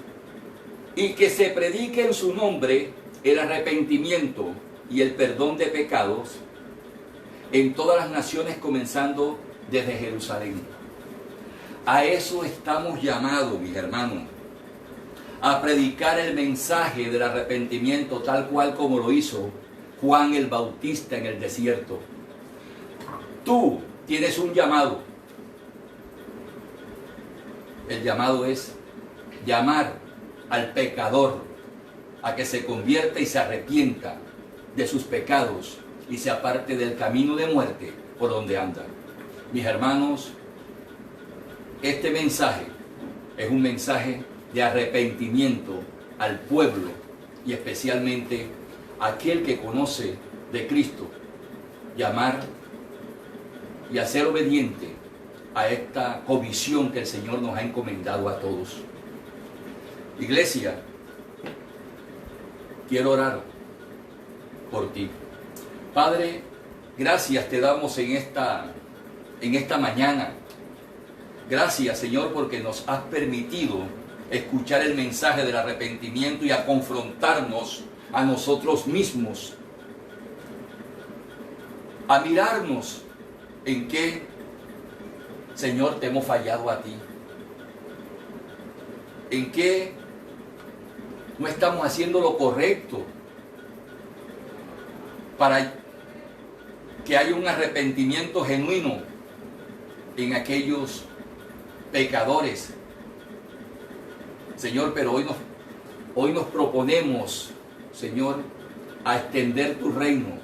B: y que se predique en su nombre el arrepentimiento y el perdón de pecados en todas las naciones, comenzando desde Jerusalén. A eso estamos llamados, mis hermanos, a predicar el mensaje del arrepentimiento tal cual como lo hizo Juan el Bautista en el desierto. Tú tienes un llamado. El llamado es llamar al pecador a que se convierta y se arrepienta de sus pecados y se aparte del camino de muerte por donde anda. Mis hermanos, este mensaje es un mensaje de arrepentimiento al pueblo y especialmente a aquel que conoce de Cristo. Llamar y a ser obediente a esta comisión que el Señor nos ha encomendado a todos. Iglesia, quiero orar por ti. Padre, gracias te damos en esta mañana. Gracias, Señor, porque nos has permitido escuchar el mensaje del arrepentimiento y a confrontarnos a nosotros mismos, a mirarnos en qué, Señor, te hemos fallado a ti, en qué no estamos haciendo lo correcto para que haya un arrepentimiento genuino en aquellos pecadores. Señor, pero hoy nos proponemos, Señor, a extender tu reino,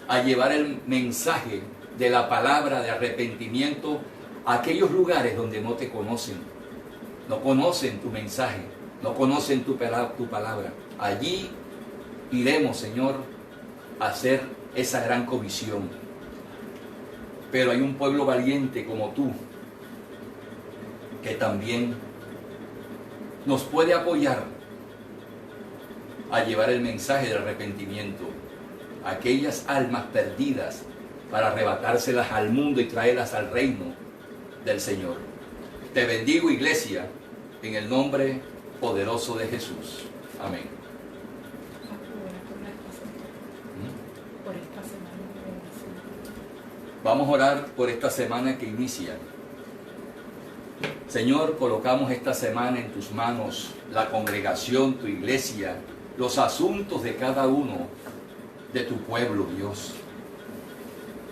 B: a llevar el mensaje de la palabra de arrepentimiento a aquellos lugares donde no te conocen, no conocen tu mensaje, no conocen tu palabra. Allí iremos, Señor, a hacer esa gran comisión. Pero hay un pueblo valiente como tú que también nos puede apoyar a llevar el mensaje del arrepentimiento a aquellas almas perdidas para arrebatárselas al mundo y traerlas al reino del Señor. Te bendigo, iglesia, en el nombre poderoso de Jesús. Amén. Vamos a orar por esta semana que inicia. Señor, colocamos esta semana en tus manos la congregación, tu iglesia, los asuntos de cada uno de tu pueblo, Dios.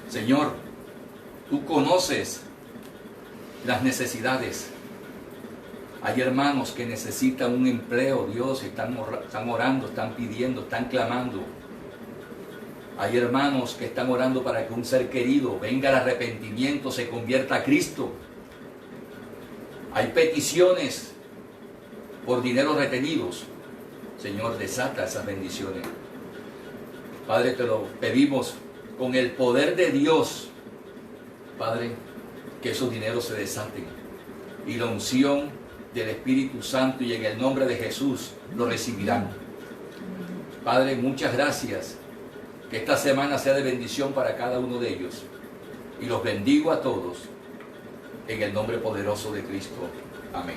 B: Señor, tú conoces las necesidades. Hay hermanos que necesitan un empleo, Dios, están orando, están pidiendo, están clamando. Hay hermanos que están orando para que un ser querido venga al arrepentimiento, se convierta a Cristo. Hay peticiones por dinero retenidos. Señor, desata esas bendiciones. Padre, te lo pedimos con el poder de Dios. Padre, que esos dineros se desaten. Y la unción del Espíritu Santo y en el nombre de Jesús lo recibirán. Padre, muchas gracias. Que esta semana sea de bendición para cada uno de ellos. Y los bendigo a todos en el nombre poderoso de Cristo. Amén.